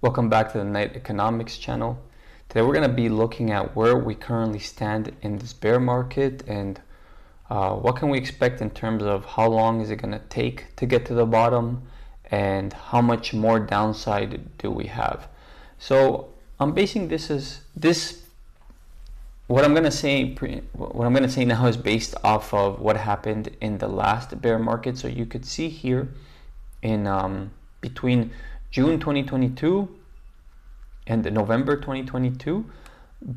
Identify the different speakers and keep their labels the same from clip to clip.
Speaker 1: Welcome back to the NITE Economics channel. Today we're going to be looking at where we currently stand in this bear market and what can we expect in terms of how long is it going to take to get to the bottom and how much more downside do we have. So I'm basing what I'm going to say now is based off of what happened in the last bear market. So you could see here in between June 2022 and November 2022,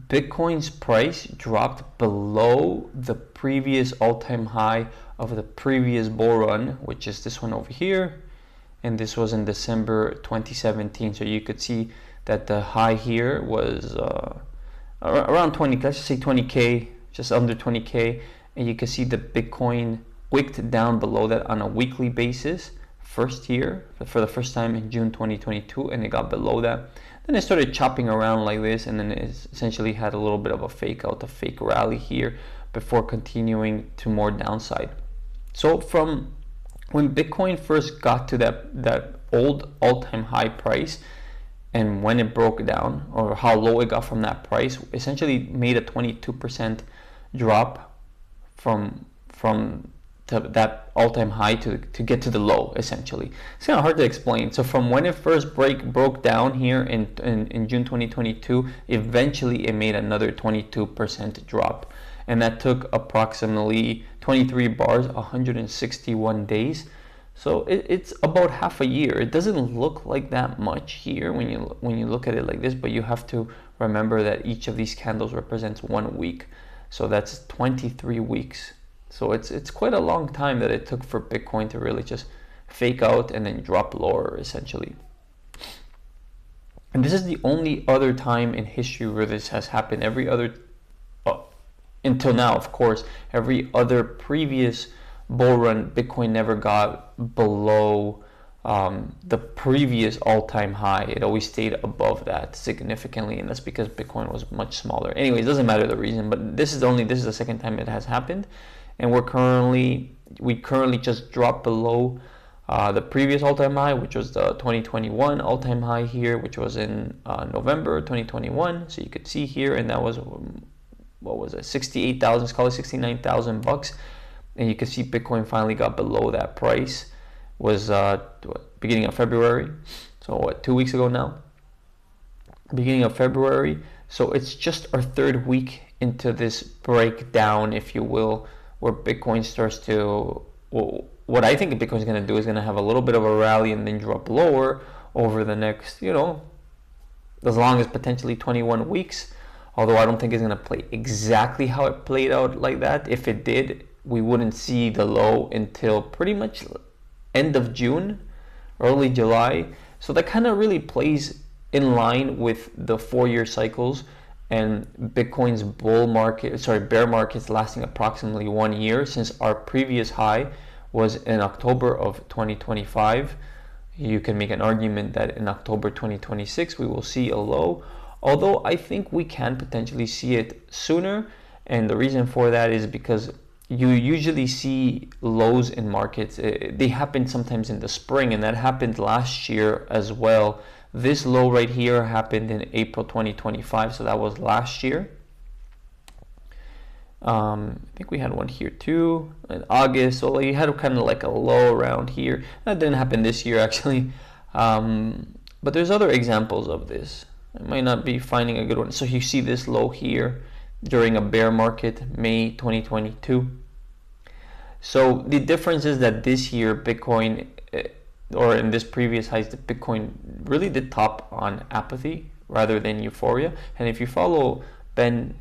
Speaker 1: Bitcoin's price dropped below the previous all-time high of the previous bull run, which is this one over here, and this was in December 2017. So you could see that the high here was around 20, let's just say 20k, just under 20k, and you can see the Bitcoin wicked down below that on a weekly basis for the first time in June 2022, and it got below that. Then it started chopping around like this, and then it essentially had a little bit of a fake rally here before continuing to more downside. So from when Bitcoin first got to that old all-time high price, and when it broke down, or how low it got from that price, essentially made a 22% drop from that all-time high to get to the low. Essentially, it's kind of hard to explain. So from when it first broke down here in June 2022, eventually it made another 22% drop, and that took approximately 23 bars, 161 days. So it's about half a year. It doesn't look like that much here when you look at it like this, but you have to remember that each of these candles represents 1 week, so that's 23 weeks. So it's quite a long time that it took for Bitcoin to really just fake out and then drop lower, essentially. And this is the only other time in history where this has happened. Every other, until now, of course, every other previous bull run, Bitcoin never got below the previous all-time high. It always stayed above that significantly, and that's because Bitcoin was much smaller. Anyways, it doesn't matter the reason, but this is the second time it has happened. And we currently just dropped below the previous all-time high, which was the 2021 all-time high here, which was in November 2021. So you could see here, and that was, what was it, 68,000, let's call it 69,000 bucks. And you can see Bitcoin finally got below that price. Was beginning of February, so what, 2 weeks ago now, beginning of February. So it's just our third week into this breakdown, if you will, where Bitcoin starts to, well, what I think Bitcoin is going to do is going to have a little bit of a rally and then drop lower over the next, as long as potentially 21 weeks. Although I don't think it's going to play exactly how it played out like that. If it did, we wouldn't see the low until pretty much end of June, early July. So that kind of really plays in line with the 4-year cycles and Bitcoin's bear markets lasting approximately 1 year, since our previous high was in October of 2025. You can make an argument that in October 2026 we will see a low, although I think we can potentially see it sooner. And the reason for that is because you usually see lows in markets. They happen sometimes in the spring, and that happened last year as well. This low right here happened in April 2025, so that was last year. I think we had one here too in August. So you had kind of like a low around here. That didn't happen this year, actually. But there's other examples of this. I might not be finding a good one. So you see this low here during a bear market, May 2022. So the difference is that this year Bitcoin, or in this previous highs, the Bitcoin really did top on apathy rather than euphoria. And if you follow Ben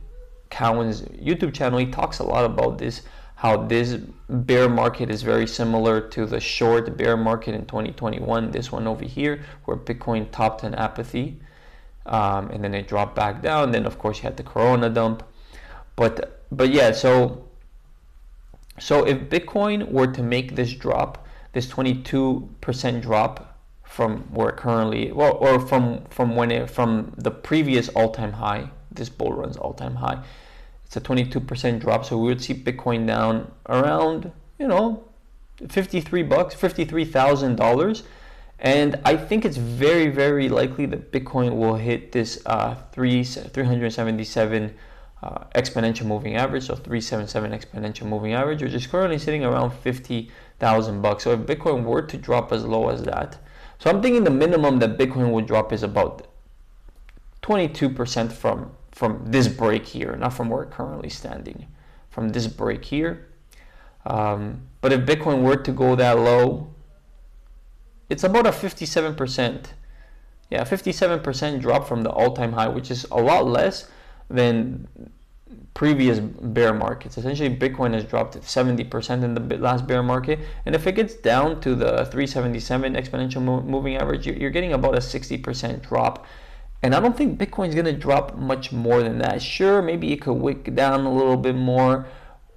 Speaker 1: Cowan's YouTube channel, he talks a lot about this, how this bear market is very similar to the short bear market in 2021, this one over here, where Bitcoin topped on apathy. And then it dropped back down. Then of course you had the Corona dump, but yeah. So if Bitcoin were to make this drop, this 22% drop from where currently, or from the previous all-time high, this bull run's all-time high, it's a 22% drop. So we would see Bitcoin down around $53,000, And I think it's very, very likely that Bitcoin will hit this 377 exponential moving average, so 377 exponential moving average, which is currently sitting around 50,000 bucks. So if Bitcoin were to drop as low as that, so I'm thinking the minimum that Bitcoin would drop is about 22% from this break here, not from where it's currently standing, from this break here. But if Bitcoin were to go that low, it's about a 57%. Yeah, 57% drop from the all-time high, which is a lot less than previous bear markets. Essentially, Bitcoin has dropped 70% in the last bear market, and if it gets down to the 377 exponential moving average, you're getting about a 60% drop. And I don't think Bitcoin's going to drop much more than that. Sure, maybe it could wick down a little bit more,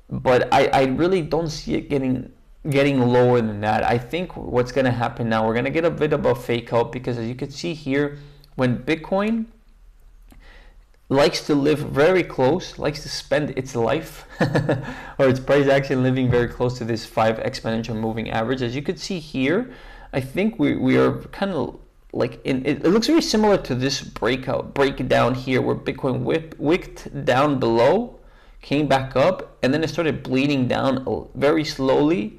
Speaker 1: but I really don't see it getting lower than that. I think what's going to happen now, we're going to get a bit of a fake out, because as you can see here, when Bitcoin likes to live very close, likes to spend its life or its price action living very close to this 5 exponential moving average. As you could see here, I think we are kind of like it looks very similar to this breakdown here, where Bitcoin wicked down below, came back up, and then it started bleeding down very slowly,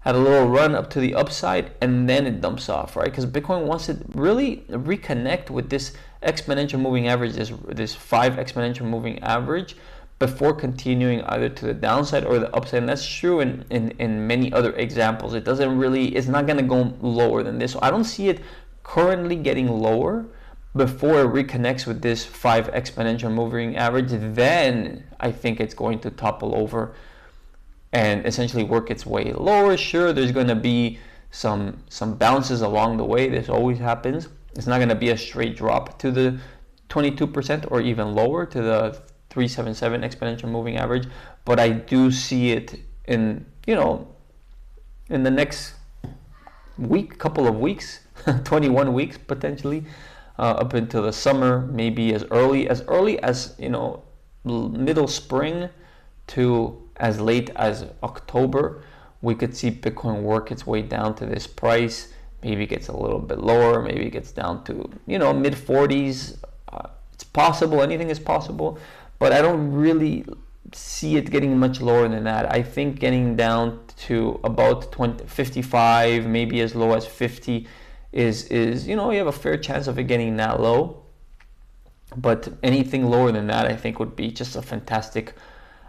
Speaker 1: had a little run up to the upside, and then it dumps off, right? Because Bitcoin wants to really reconnect with this exponential moving average, this 5 exponential moving average, before continuing either to the downside or the upside. And that's true in many other examples. It's not going to go lower than this. So I don't see it currently getting lower before it reconnects with this 5 exponential moving average. Then I think it's going to topple over and essentially work its way lower. Sure, there's going to be some bounces along the way. This always happens. It's not going to be a straight drop to the 22% or even lower to the 377 exponential moving average, but I do see it in the next couple of weeks, 21 weeks potentially, up until the summer, maybe as early as middle spring to as late as October. We could see Bitcoin work its way down to this price. Maybe it gets a little bit lower, maybe it gets down to mid 40s. It's possible, anything is possible, but I don't really see it getting much lower than that. I think getting down to about 55, maybe as low as 50 is you have a fair chance of it getting that low. But anything lower than that, I think, would be just a fantastic,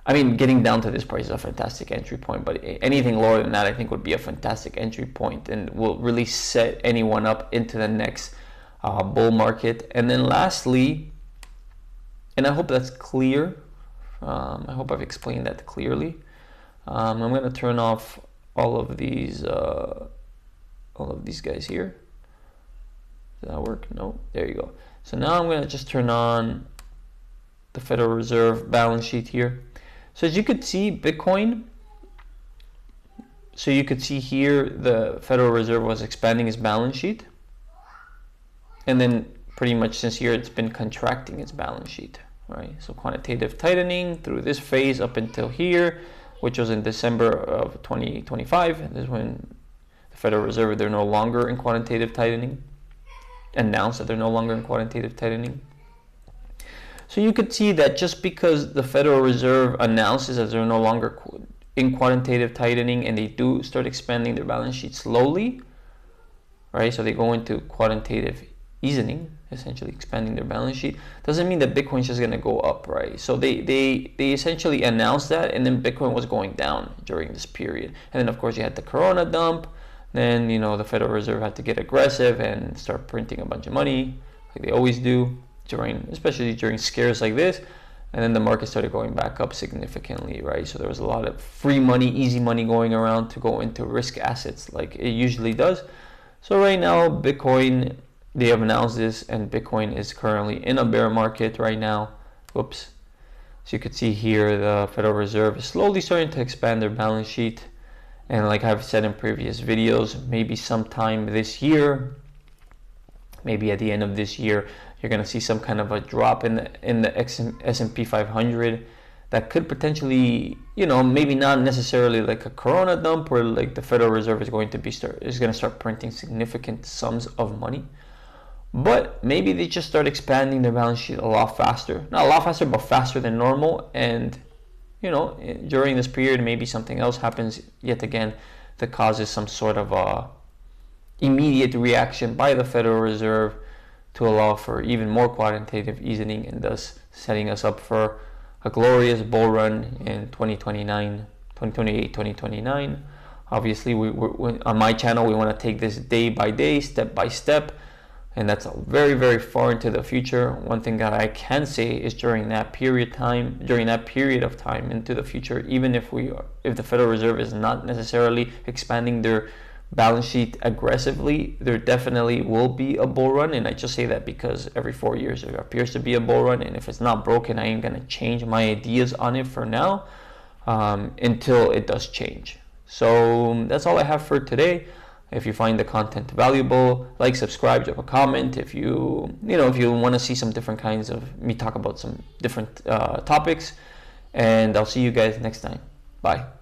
Speaker 1: getting down to this price is a fantastic entry point, but anything lower than that, I think, would be a fantastic entry point and will really set anyone up into the next bull market. And then lastly, and I hope that's clear, I hope I've explained that clearly. I'm going to turn off all of these guys here. Does that work? No, there you go. So now I'm going to just turn on the Federal Reserve balance sheet here. So as you could see, Bitcoin, so you could see here the Federal Reserve was expanding its balance sheet, and then pretty much since here it's been contracting its balance sheet, right? So quantitative tightening through this phase up until here, which was in December of 2025. And this is when the Federal Reserve, they're no longer in quantitative tightening, announced that they're no longer in quantitative tightening. So you could see that just because the Federal Reserve announces that they're no longer in quantitative tightening and they do start expanding their balance sheet slowly, right? So they go into quantitative easing, essentially expanding their balance sheet, doesn't mean that Bitcoin's just going to go up, right? So they essentially announced that, and then Bitcoin was going down during this period. And then of course you had the Corona dump. Then the Federal Reserve had to get aggressive and start printing a bunch of money, like they always do, especially during scares like this. And then the market started going back up significantly, right? So there was a lot of free money, easy money going around to go into risk assets like it usually does. So right now, Bitcoin, they have announced this, and Bitcoin is currently in a bear market right now. Whoops. So you could see here the Federal Reserve is slowly starting to expand their balance sheet. And like I've said in previous videos, maybe sometime this year, maybe at the end of this year, you're going to see some kind of a drop in the S&P 500. that could potentially, maybe not necessarily like a corona dump where like the Federal Reserve is going to start printing significant sums of money. But maybe they just start expanding their balance sheet a lot faster. Not a lot faster, but faster than normal. And, during this period, maybe something else happens yet again that causes some sort of immediate reaction by the Federal Reserve to allow for even more quantitative easing, and thus setting us up for a glorious bull run in 2029, 2028, 2029. Obviously, we on my channel, we want to take this day by day, step by step, and that's very, very far into the future. One thing that I can say is during that period of time into the future, even if the Federal Reserve is not necessarily expanding their balance sheet aggressively, there definitely will be a bull run. And I just say that because every 4 years there appears to be a bull run, and if it's not broken, I ain't gonna change my ideas on it for now, until it does change. So that's all I have for today. If you find the content valuable, like, subscribe, drop a comment. If you want to see some different kinds of me talk about some different topics, and I'll see you guys next time. Bye.